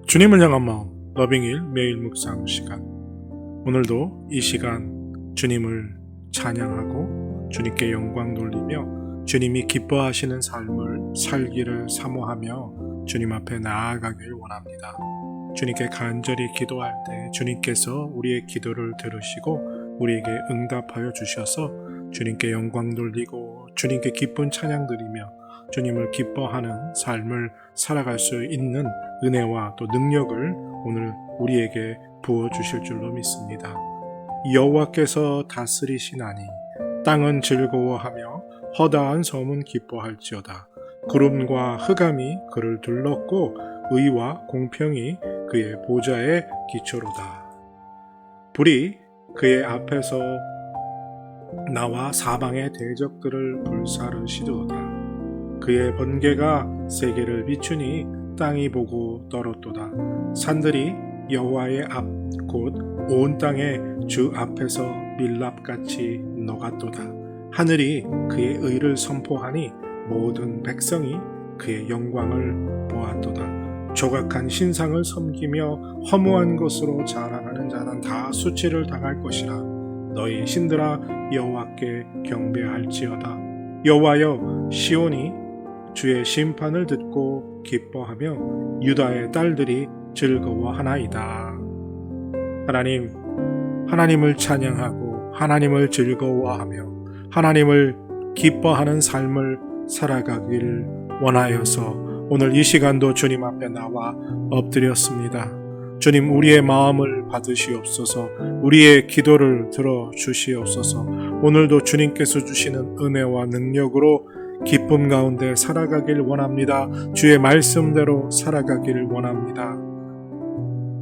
주님을 향한 마음 러빙일 매일 묵상 시간. 오늘도 이 시간 주님을 찬양하고 주님께 영광 돌리며 주님이 기뻐하시는 삶을 살기를 사모하며 주님 앞에 나아가길 원합니다. 주님께 간절히 기도할 때 주님께서 우리의 기도를 들으시고 우리에게 응답하여 주셔서 주님께 영광 돌리고 주님께 기쁜 찬양 드리며 주님을 기뻐하는 삶을 살아갈 수 있는 은혜와 또 능력을 오늘 우리에게 부어주실 줄로 믿습니다. 여호와께서 다스리시나니 땅은 즐거워하며 허다한 섬은 기뻐할지어다. 구름과 흑암이 그를 둘렀고 의와 공평이 그의 보좌의 기초로다. 불이 그의 앞에서 나와 사방의 대적들을 불사르시도다. 그의 번개가 세계를 비추니 땅이 보고 떨었도다. 산들이 여호와의 앞 곧 온 땅의 주 앞에서 밀랍같이 녹았도다. 하늘이 그의 의를 선포하니 모든 백성이 그의 영광을 보았도다. 조각한 신상을 섬기며 허무한 것으로 자랑하는 자는 다 수치를 당할 것이라. 너희 신들아 여호와께 경배할지어다. 여호와여, 시온이 주의 심판을 듣고 기뻐하며 유다의 딸들이 즐거워하나이다. 하나님을 찬양하고 하나님을 즐거워하며 하나님을 기뻐하는 삶을 살아가길 원하여서 오늘 이 시간도 주님 앞에 나와 엎드렸습니다. 주님, 우리의 마음을 받으시옵소서. 우리의 기도를 들어주시옵소서. 오늘도 주님께서 주시는 은혜와 능력으로 기쁨 가운데 살아가길 원합니다. 주의 말씀대로 살아가기를 원합니다.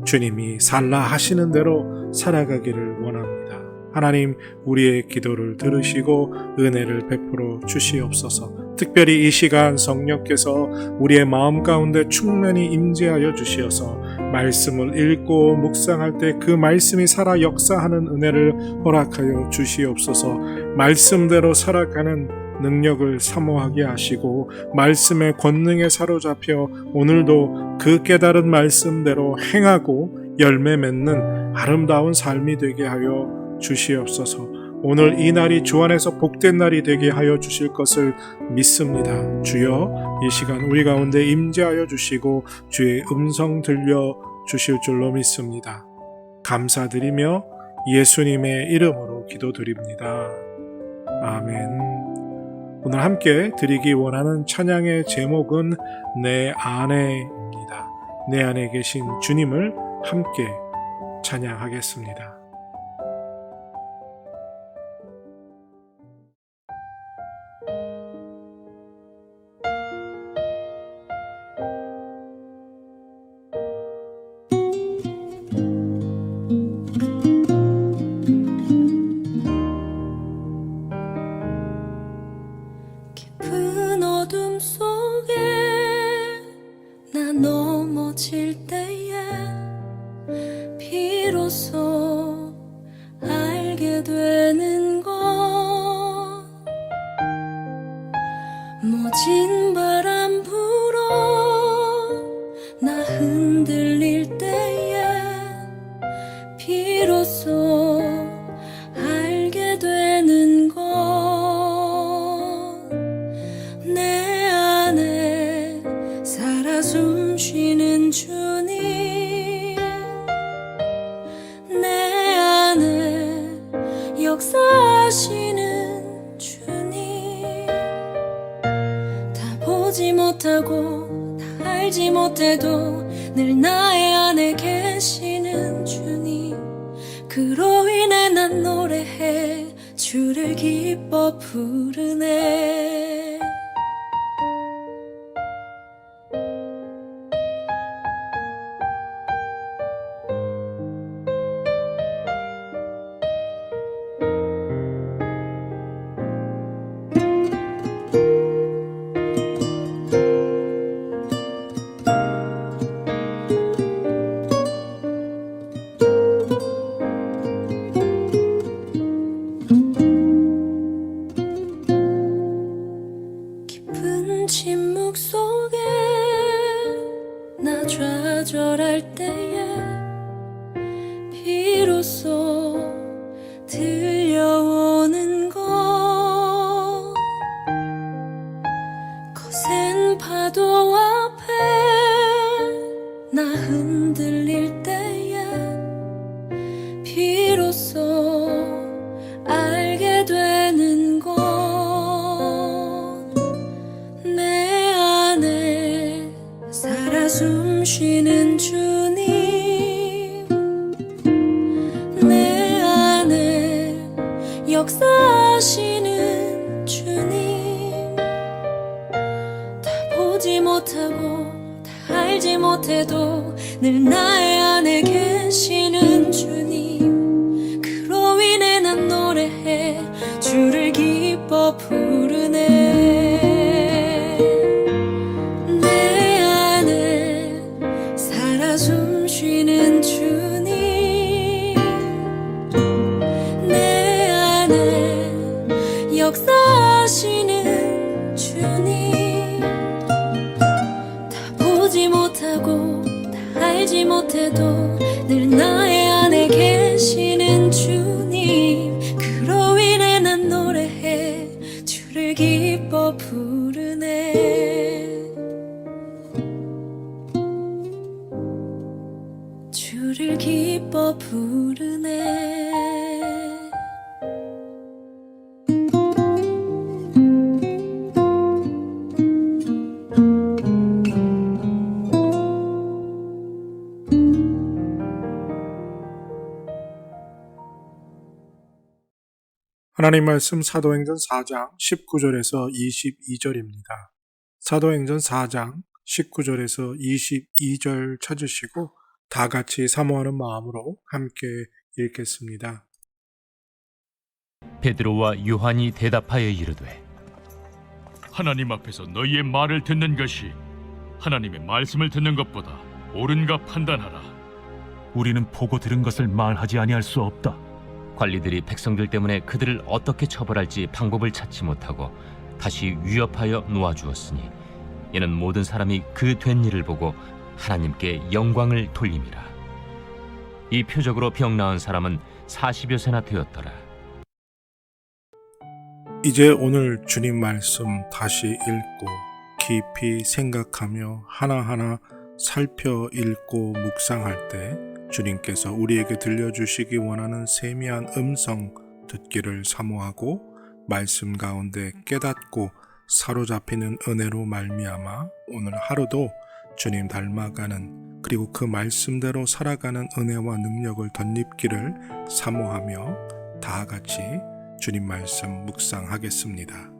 주님이 살라 하시는 대로 살아가기를 원합니다. 하나님, 우리의 기도를 들으시고 은혜를 베풀어 주시옵소서. 특별히 이 시간 성령께서 우리의 마음 가운데 충만히 임재하여 주시어서 말씀을 읽고 묵상할 때 그 말씀이 살아 역사하는 은혜를 허락하여 주시옵소서. 말씀대로 살아가는 능력을 사모하게 하시고 말씀의 권능에 사로잡혀 오늘도 그 깨달은 말씀대로 행하고 열매 맺는 아름다운 삶이 되게 하여 주시옵소서. 오늘 이 날이 주 안에서 복된 날이 되게 하여 주실 것을 믿습니다. 주여, 이 시간 우리 가운데 임재하여 주시고 주의 음성 들려 주실 줄로 믿습니다. 감사드리며 예수님의 이름으로 기도드립니다. 아멘. 오늘 함께 드리기 원하는 찬양의 제목은 내 안에입니다. 내 안에 계신 주님을 함께 찬양하겠습니다. 어둠 속에 나 넘어질 때에 비로소 알게 되는 것, 모진 바람 불어 나 흔들릴 때에 비로소 알게 되는 것, 숨쉬는 주님, 내 안에 역사하시는 주님, 다 보지 못하고 다 알지 못해도 늘 나의 안에 계시는 주님, 그로 인해 난 노래해 주를 기뻐 부르네. 좌절할 때에 비로소 들려오는 것 거센 파도 앞에 나 흔들릴 때에 비로소 알게 되는 것 내 안에 살아 숨쉬는 주님 내 안에 역사하시는 주님 다 보지 못하고 다 알지 못해도 늘 나의 안에 계시는 주님 그로 인해 난 노래해 주를 기뻐 부르네 내 안에 살아 숨쉬는 주님 내 안에 역사하시는 주님 다 보지 못하고 다 알지 못해도 늘 나의 안에 계시는 주님 그로 인해 난 노래해 주를 기뻐 부르네 주를 기뻐 부르네 하나님 말씀 사도행전 4장 19절에서 22절입니다. 사도행전 4장 19절에서 22절 찾으시고 다 같이 사모하는 마음으로 함께 읽겠습니다. 베드로와 요한이 대답하여 이르되 하나님 앞에서 너희의 말을 듣는 것이 하나님의 말씀을 듣는 것보다 옳은가 판단하라. 우리는 보고 들은 것을 말하지 아니할 수 없다. 관리들이 백성들 때문에 그들을 어떻게 처벌할지 방법을 찾지 못하고 다시 위협하여 놓아주었으니 이는 모든 사람이 그 된 일을 보고 하나님께 영광을 돌림이라. 이 표적으로 병 나은 사람은 40여 세나 되었더라. 이제 오늘 주님 말씀 다시 읽고 깊이 생각하며 하나하나 살펴 읽고 묵상할 때 주님께서 우리에게 들려주시기 원하는 세미한 음성 듣기를 사모하고 말씀 가운데 깨닫고 사로잡히는 은혜로 말미암아 오늘 하루도 주님 닮아가는 그리고 그 말씀대로 살아가는 은혜와 능력을 덧입기를 사모하며 다 같이 주님 말씀 묵상하겠습니다.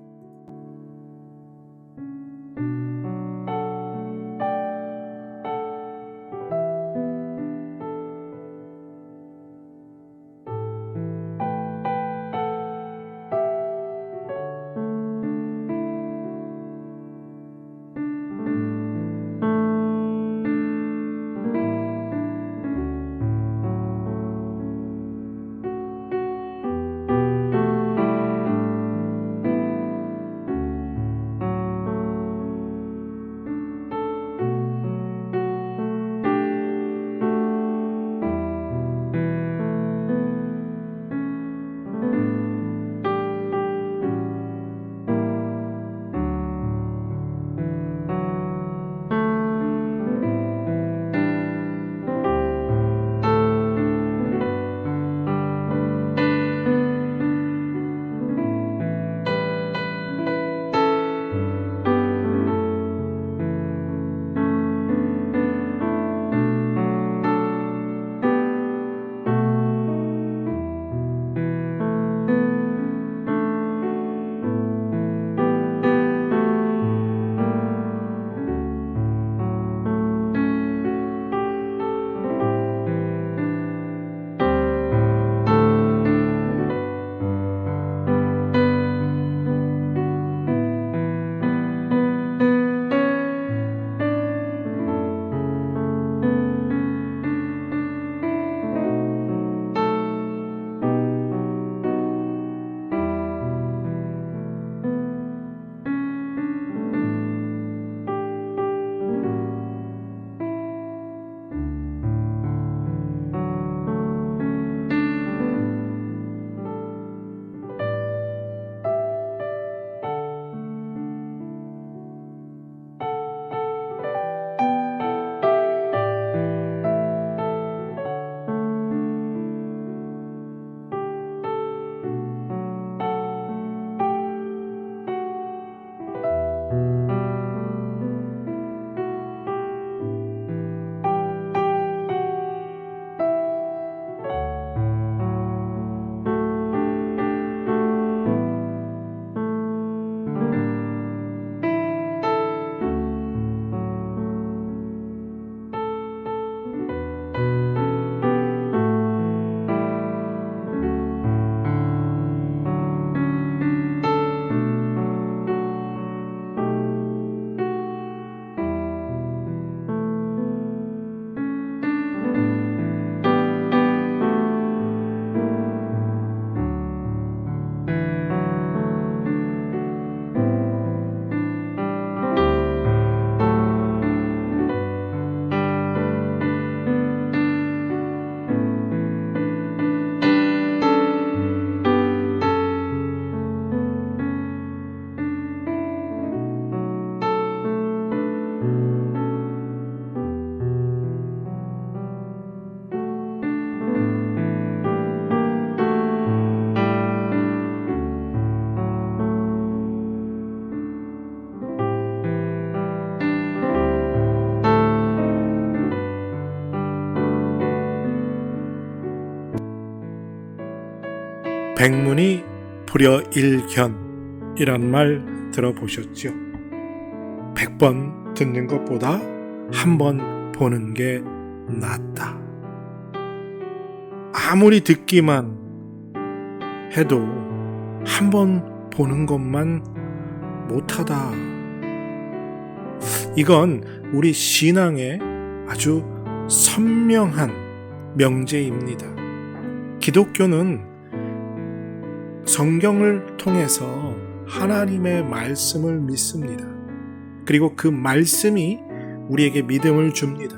백문이 불여일견이란 말 들어보셨죠? 100번 듣는 것보다 한 번 보는 게 낫다. 아무리 듣기만 해도 한 번 보는 것만 못하다. 이건 우리 신앙의 아주 선명한 명제입니다. 기독교는 성경을 통해서 하나님의 말씀을 믿습니다. 그리고 그 말씀이 우리에게 믿음을 줍니다.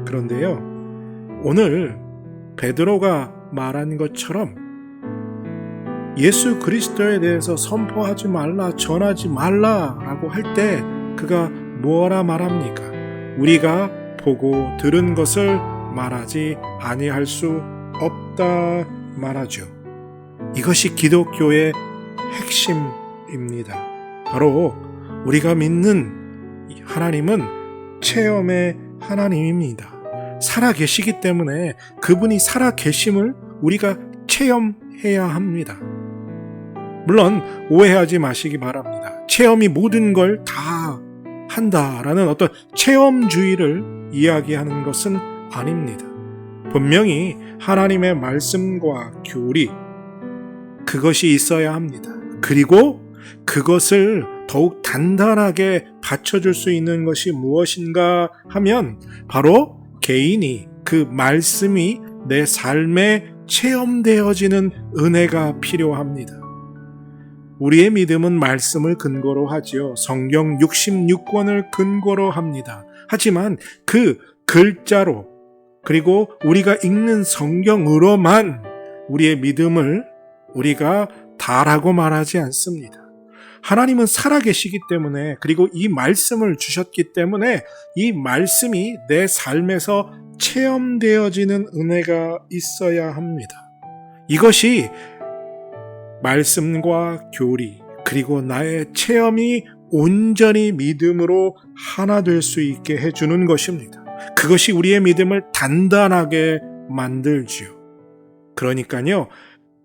그런데요, 오늘 베드로가 말한 것처럼 예수 그리스도에 대해서 선포하지 말라, 전하지 말라라고 할 때 그가 뭐라 말합니까? 우리가 보고 들은 것을 말하지 아니할 수 없다 말하죠. 이것이 기독교의 핵심입니다. 바로 우리가 믿는 하나님은 체험의 하나님입니다. 살아 계시기 때문에 그분이 살아 계심을 우리가 체험해야 합니다. 물론 오해하지 마시기 바랍니다. 체험이 모든 걸 다 한다라는 어떤 체험주의를 이야기하는 것은 아닙니다. 분명히 하나님의 말씀과 교리, 그것이 있어야 합니다. 그리고 그것을 더욱 단단하게 받쳐줄 수 있는 것이 무엇인가 하면 바로 개인이 그 말씀이 내 삶에 체험되어지는 은혜가 필요합니다. 우리의 믿음은 말씀을 근거로 하지요. 성경 66권을 근거로 합니다. 하지만 그 글자로 그리고 우리가 읽는 성경으로만 우리의 믿음을 우리가 다라고 말하지 않습니다. 하나님은 살아계시기 때문에 그리고 이 말씀을 주셨기 때문에 이 말씀이 내 삶에서 체험되어지는 은혜가 있어야 합니다. 이것이 말씀과 교리 그리고 나의 체험이 온전히 믿음으로 하나 될 수 있게 해주는 것입니다. 그것이 우리의 믿음을 단단하게 만들지요. 그러니까요,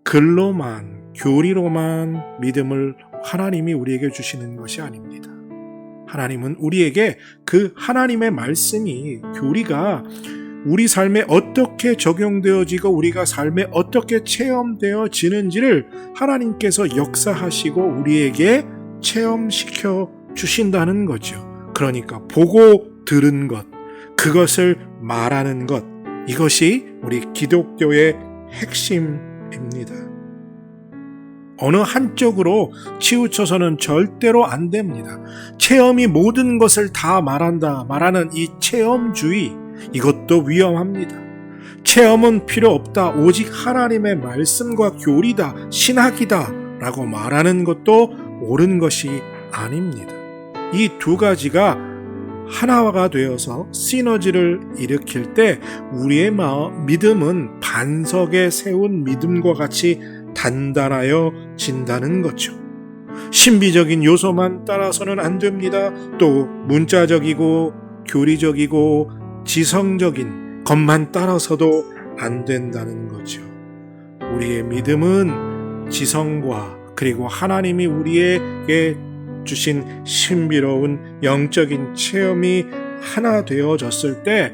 글로만 교리로만 믿음을 하나님이 우리에게 주시는 것이 아닙니다. 하나님은 우리에게 그 하나님의 말씀이 교리가 우리 삶에 어떻게 적용되어지고 우리가 삶에 어떻게 체험되어지는지를 하나님께서 역사하시고 우리에게 체험시켜 주신다는 거죠. 그러니까 보고 들은 것, 그것을 말하는 것, 이것이 우리 기독교의 핵심입니다. 어느 한쪽으로 치우쳐서는 절대로 안 됩니다. 체험이 모든 것을 다 말한다 말하는 이 체험주의, 이것도 위험합니다. 체험은 필요 없다, 오직 하나님의 말씀과 교리다, 신학이다 라고 말하는 것도 옳은 것이 아닙니다. 이 두 가지가 하나가 되어서 시너지를 일으킬 때 우리의 믿음은 반석에 세운 믿음과 같이 단단하여 진다는 거죠. 신비적인 요소만 따라서는 안 됩니다. 또 문자적이고 교리적이고 지성적인 것만 따라서도 안 된다는 거죠. 우리의 믿음은 지성과 그리고 하나님이 우리에게 주신 신비로운 영적인 체험이 하나 되어졌을 때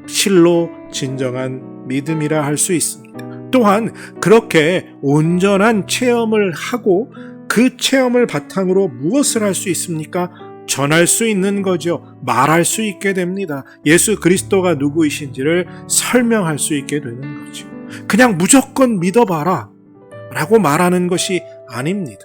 실로 진정한 믿음이라 할 수 있습니다. 또한 그렇게 온전한 체험을 하고 그 체험을 바탕으로 무엇을 할 수 있습니까? 전할 수 있는 거죠. 말할 수 있게 됩니다. 예수 그리스도가 누구이신지를 설명할 수 있게 되는 거죠. 그냥 무조건 믿어봐라 라고 말하는 것이 아닙니다.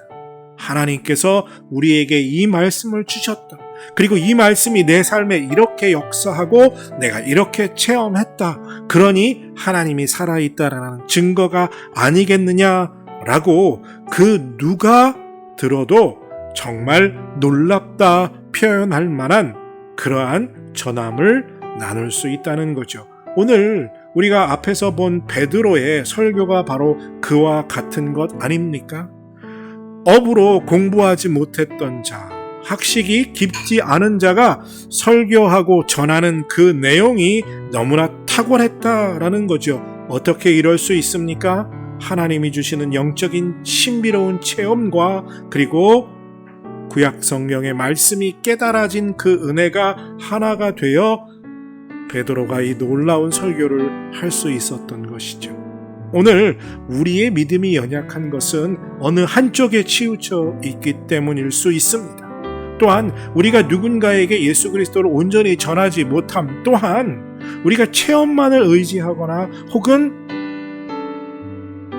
하나님께서 우리에게 이 말씀을 주셨다. 그리고 이 말씀이 내 삶에 이렇게 역사하고 내가 이렇게 체험했다. 그러니 하나님이 살아있다라는 증거가 아니겠느냐라고 그 누가 들어도 정말 놀랍다 표현할 만한 그러한 전함을 나눌 수 있다는 거죠. 오늘 우리가 앞에서 본 베드로의 설교가 바로 그와 같은 것 아닙니까? 업으로 공부하지 못했던 자, 학식이 깊지 않은 자가 설교하고 전하는 그 내용이 너무나 탁월했다라는 거죠. 어떻게 이럴 수 있습니까? 하나님이 주시는 영적인 신비로운 체험과 그리고 구약 성경의 말씀이 깨달아진 그 은혜가 하나가 되어 베드로가 이 놀라운 설교를 할 수 있었던 것이죠. 오늘 우리의 믿음이 연약한 것은 어느 한쪽에 치우쳐 있기 때문일 수 있습니다. 또한 우리가 누군가에게 예수 그리스도를 온전히 전하지 못함 또한 우리가 체험만을 의지하거나 혹은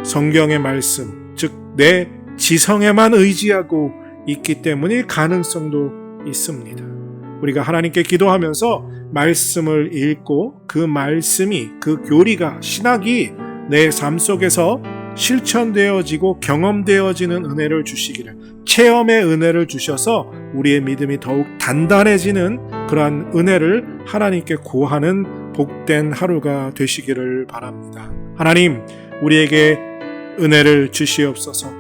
성경의 말씀, 즉 내 지성에만 의지하고 있기 때문일 가능성도 있습니다. 우리가 하나님께 기도하면서 말씀을 읽고 그 말씀이, 그 교리가, 신학이 내 삶 속에서 실천되어지고 경험되어지는 은혜를 주시기를, 체험의 은혜를 주셔서 우리의 믿음이 더욱 단단해지는 그러한 은혜를 하나님께 구하는 복된 하루가 되시기를 바랍니다. 하나님, 우리에게 은혜를 주시옵소서.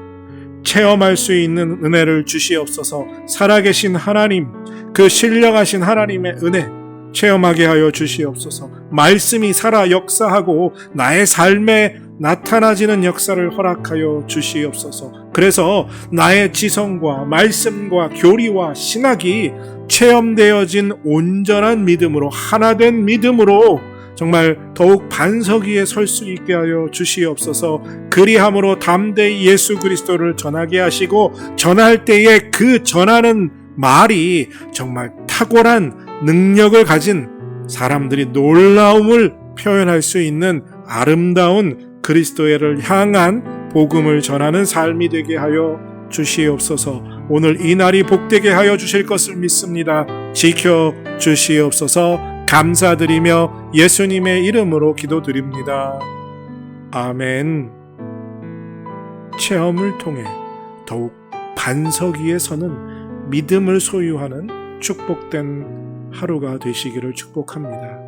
체험할 수 있는 은혜를 주시옵소서. 살아계신 하나님, 그 신령하신 하나님의 은혜 체험하게 하여 주시옵소서. 말씀이 살아 역사하고 나의 삶에 나타나지는 역사를 허락하여 주시옵소서. 그래서 나의 지성과 말씀과 교리와 신학이 체험되어진 온전한 믿음으로, 하나된 믿음으로 정말 더욱 반석 위에 설 수 있게 하여 주시옵소서. 그리함으로 담대히 예수 그리스도를 전하게 하시고, 전할 때에 그 전하는 말이 정말 탁월한 능력을 가진 사람들이 놀라움을 표현할 수 있는 아름다운 그리스도를 향한 복음을 전하는 삶이 되게 하여 주시옵소서. 오늘 이 날이 복되게 하여 주실 것을 믿습니다. 지켜 주시옵소서. 감사드리며 예수님의 이름으로 기도드립니다. 아멘. 체험을 통해 더욱 반석 위에 서는 믿음을 소유하는 축복된 하루가 되시기를 축복합니다.